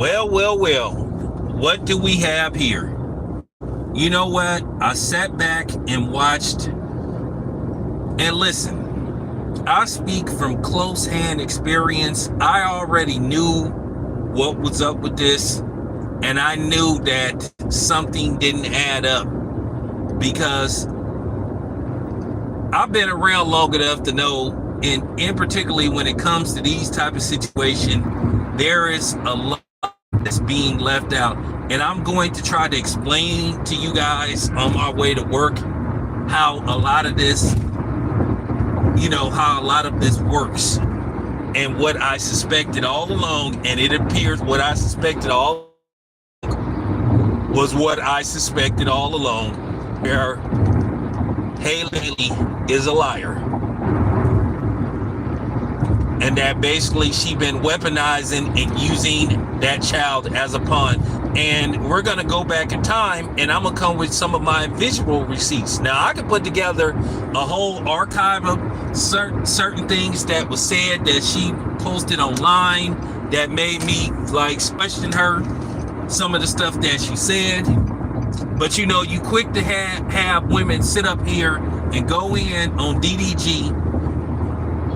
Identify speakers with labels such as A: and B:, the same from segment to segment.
A: Well. What do we have here? You know what? I sat back and watched and listened. I speak from close hand experience. I already knew what was up with this, and I knew that something didn't add up because I've been around long enough to know, and particularly when it comes to these type of situations, there is a lot that's being left out. And I'm going to try to explain to you guys on my way to work how a lot of this, works, and what I suspected all along. And it appears what I suspected all was what I suspected all along, where Hailey Bailey is a liar. And that basically she been weaponizing and using that child as a pawn. And we're going to go back in time, and I'm going to come with some of my visual receipts. Now, I could put together a whole archive of certain things that was said that she posted online that made me question her, some of the stuff that she said. But you quick to have women sit up here and go in on DDG.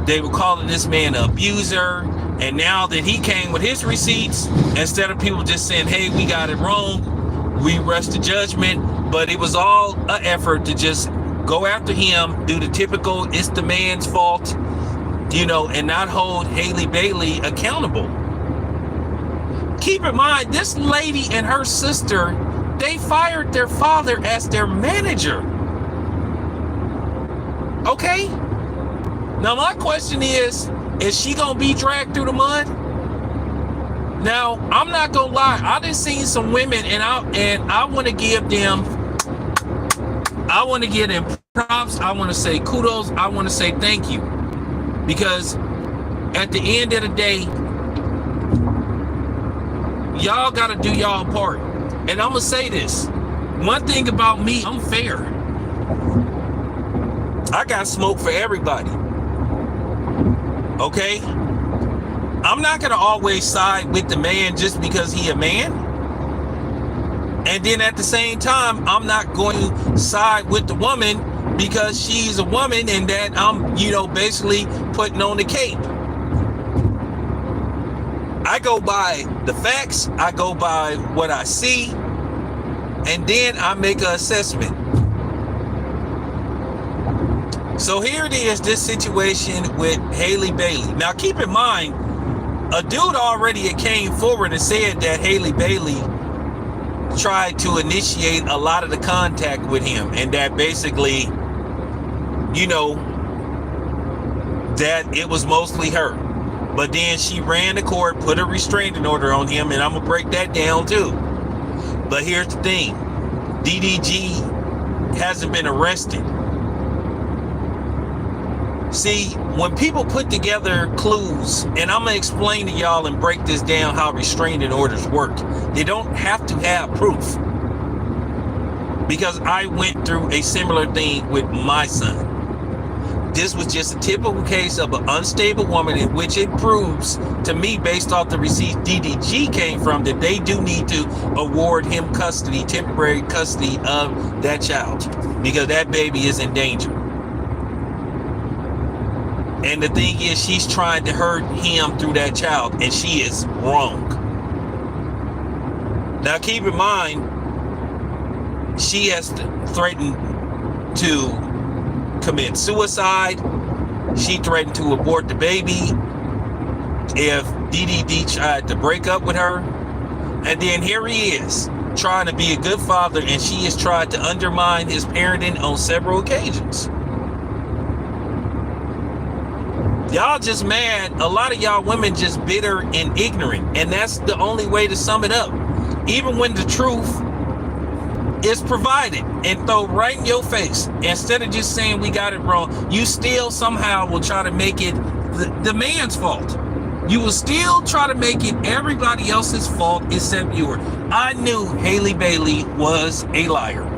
A: They were calling this man an abuser, and now that he came with his receipts, instead of people just saying, hey, we got it wrong, we rushed to judgment, but it was all an effort to just go after him, do the typical, it's the man's fault, and not hold Hailey Bailey accountable. Keep in mind, this lady and her sister, they fired their father as their manager. Okay? Now, my question is she going to be dragged through the mud? Now, I'm not going to lie. I done seen some women, and I want to give them props. I want to say kudos. I want to say thank you. Because at the end of the day, y'all got to do y'all part. And I'm going to say this. One thing about me, I'm fair. I got smoke for everybody. Okay? I'm not going to always side with the man just because he a man. And then at the same time, I'm not going to side with the woman because she's a woman and that I'm, basically putting on the cape. I go by the facts. I go by what I see. And then I make an assessment. So here it is, this situation with Hailey Bailey. Now keep in mind, a dude already came forward and said that Hailey Bailey tried to initiate a lot of the contact with him, and that basically, that it was mostly her. But then she ran to court, put a restraining order on him, and I'm going to break that down too. But here's the thing, DDG hasn't been arrested. See, when people put together clues, and I'm going to explain to y'all and break this down how restraining orders work. They don't have to have proof. Because I went through a similar thing with my son. This was just a typical case of an unstable woman in which it proves to me, based off the receipts DDG came from, that they do need to award him custody, temporary custody of that child. Because that baby is in danger. And the thing is, she's trying to hurt him through that child, and she is wrong. Now, keep in mind, she has threatened to commit suicide. She threatened to abort the baby if DDD tried to break up with her. And then here he is, trying to be a good father, and she has tried to undermine his parenting on several occasions. Y'all just mad. A lot of y'all women just bitter and ignorant. And that's the only way to sum it up. Even when the truth is provided and thrown right in your face, instead of just saying we got it wrong, you still somehow will try to make it the man's fault. You will still try to make it everybody else's fault except yours. I knew Hailey Bailey was a liar.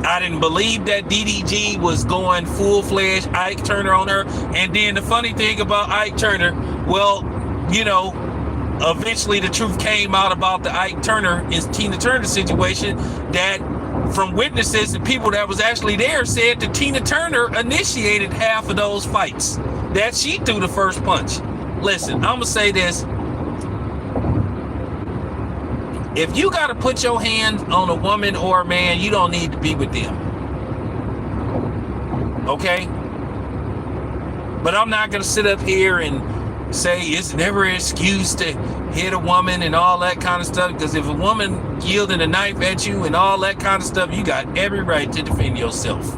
A: I didn't believe that DDG was going full-fledged Ike Turner on her. And then the funny thing about Ike Turner, well, eventually the truth came out about the Ike Turner and Tina Turner situation, that from witnesses and people that was actually there said that Tina Turner initiated half of those fights, that she threw the first punch. Listen, I'm gonna say this. If you gotta put your hand on a woman or a man, you don't need to be with them. Okay? But I'm not gonna sit up here and say it's never an excuse to hit a woman and all that kind of stuff, because if a woman yielding a knife at you and all that kind of stuff, you got every right to defend yourself.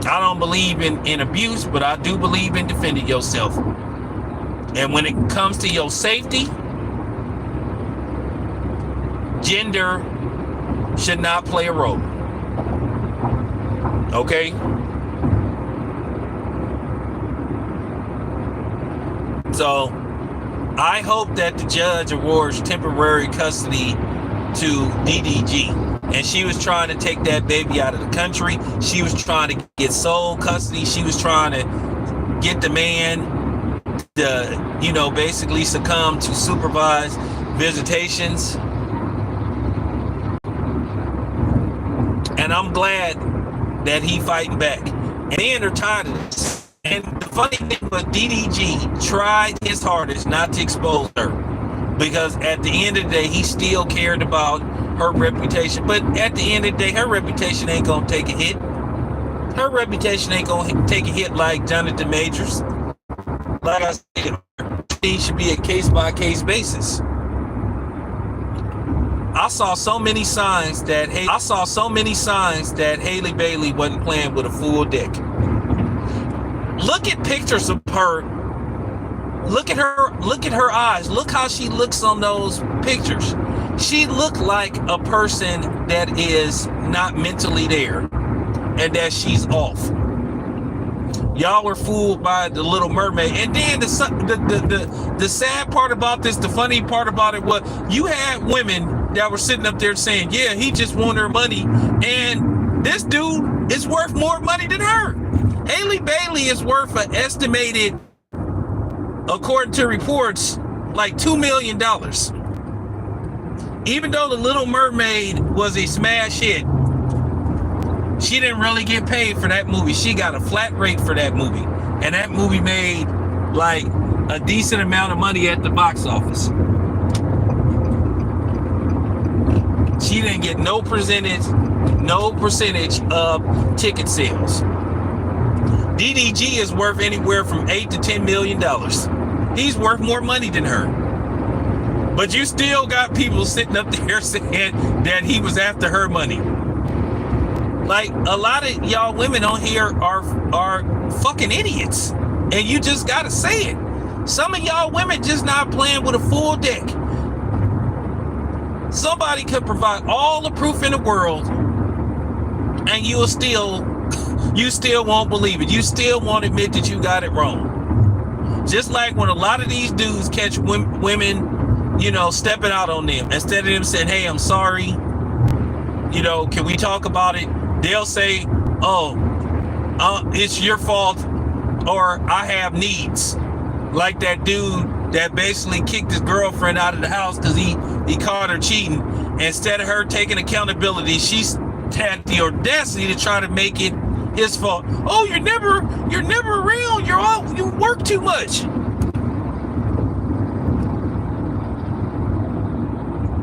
A: I don't believe in abuse, but I do believe in defending yourself. And when it comes to your safety, gender should not play a role. Okay? So I hope that the judge awards temporary custody to DDG. And she was trying to take that baby out of the country. She was trying to get sole custody. She was trying to get the man to, you know, basically succumb to supervised visitations. And I'm glad that he fighting back. And men are tired of this. And the funny thing was, DDG tried his hardest not to expose her, because at the end of the day, he still cared about her reputation. But at the end of the day, her reputation ain't gonna take a hit. Her reputation ain't gonna take a hit like Jonathan Majors. Like I said, it should be a case-by-case basis. I saw so many signs that Hailey Bailey wasn't playing with a full deck. Look at pictures of her. Look at her eyes. Look how she looks on those pictures. She looked like a person that is not mentally there and that she's off. Y'all were fooled by the Little Mermaid. And then the sad part about this, the funny part about it was, you had women that were sitting up there saying, yeah, he just wanted her money. And this dude is worth more money than her. Hailey Bailey is worth an estimated, according to reports, like $2 million. Even though The Little Mermaid was a smash hit, she didn't really get paid for that movie. She got a flat rate for that movie. And that movie made like a decent amount of money at the box office. She didn't get no percentage of ticket sales. DDG is worth anywhere from $8 to $10 million. He's worth more money than her. But you still got people sitting up there saying that he was after her money. Like, a lot of y'all women on here are fucking idiots. And you just gotta say it. Some of y'all women just not playing with a full deck. Somebody could provide all the proof in the world, and you still won't believe it. You still won't admit that you got it wrong. Just like when a lot of these dudes catch women, you know, stepping out on them, instead of them saying, hey, I'm sorry, you know, can we talk about it? They'll say, oh, it's your fault, or I have needs. Like that dude that basically kicked his girlfriend out of the house because he caught her cheating. Instead of her taking accountability, she's had the audacity to try to make it his fault. Oh, you're never around. You work too much.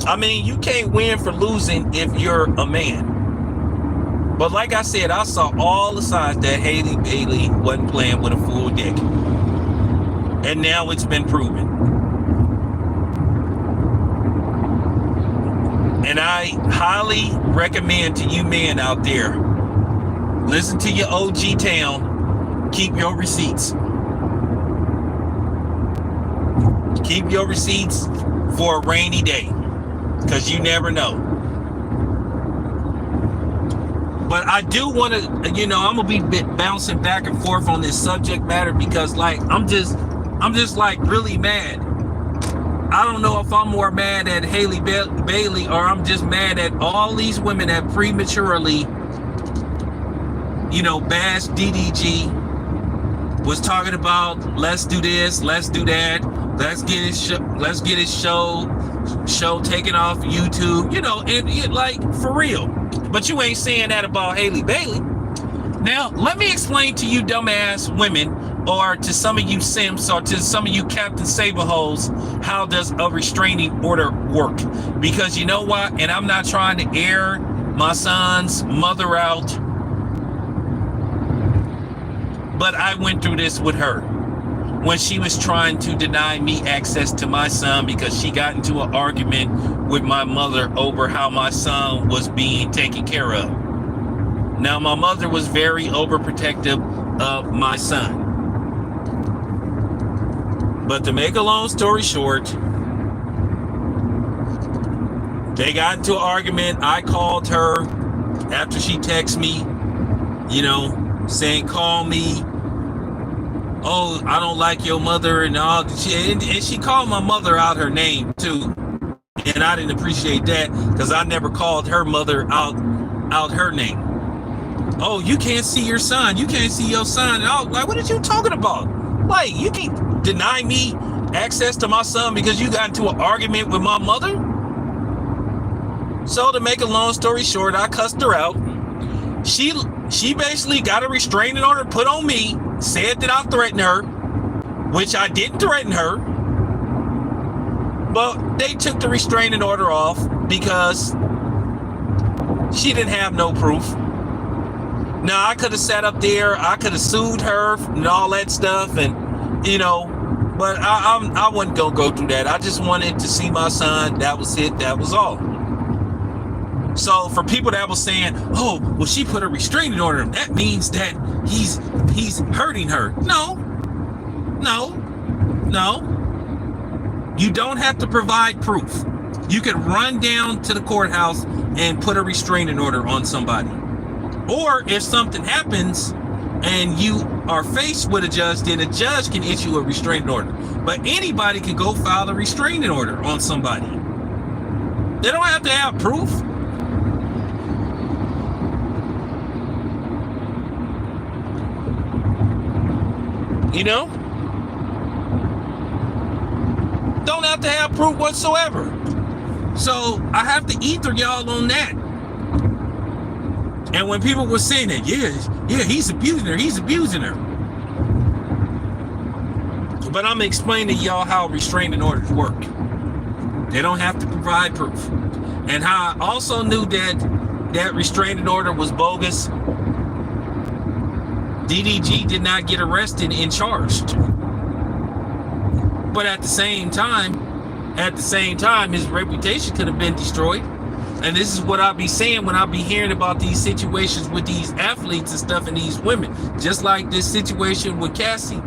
A: I mean, you can't win for losing if you're a man. But like I said, I saw all the signs that Hailey Bailey wasn't playing with a full deck. And now it's been proven. And I highly recommend to you men out there, listen to your OG town, keep your receipts. Keep your receipts for a rainy day, because you never know. But I do want to, you know, I'm gonna be bouncing back and forth on this subject matter, because like I'm just like really mad. I don't know if I'm more mad at Hailey Bailey, or I'm just mad at all these women that prematurely, you know, bash DDG was talking about let's do this, let's do that, let's get his show taken off YouTube, you know, it like for real. But you ain't saying that about Hailey Bailey. Now, let me explain to you dumbass women, or to some of you simps, or to some of you Captain Saberholes, how does a restraining order work? Because you know what? And I'm not trying to air my son's mother out, but I went through this with her when she was trying to deny me access to my son because she got into an argument with my mother over how my son was being taken care of. Now, my mother was very overprotective of my son. But to make a long story short, they got into an argument. I called her after she texted me, you know, saying, call me. Oh, I don't like your mother and all. And she called my mother out her name too. And I didn't appreciate that because I never called her mother out her name. Oh, you can't see your son. You can't see your son. Oh, like, what are you talking about? Like, you can deny me access to my son because you got into an argument with my mother? So to make a long story short, I cussed her out. She basically got a restraining order put on me, said that I threatened her, which I didn't threaten her. But they took the restraining order off because she didn't have no proof. Now, I could have sat up there, I could have sued her and all that stuff, and, you know, but I wasn't going to go through that. I just wanted to see my son. That was it. That was all. So for people that was saying, oh, well, she put a restraining order, that means that he's hurting her. No. You don't have to provide proof. You can run down to the courthouse and put a restraining order on somebody. Or if something happens and you are faced with a judge, then a judge can issue a restraining order. But anybody can go file a restraining order on somebody. They don't have to have proof. You know? Don't have to have proof whatsoever. So I have to ether y'all on that. And when people were saying that, yeah, he's abusing her. But I'm explaining to y'all how restraining orders work. They don't have to provide proof. And how I also knew that restraining order was bogus. DDG did not get arrested and charged. But at the same time, his reputation could have been destroyed. And this is what I be saying when I be hearing about these situations with these athletes and stuff and these women. Just like this situation with Cassie.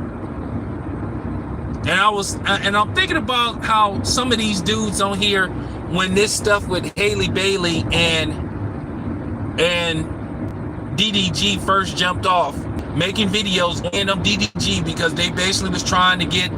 A: And I'm thinking about how some of these dudes on here, when this stuff with Hailey Bailey and DDG first jumped off, making videos and DDG because they basically was trying to get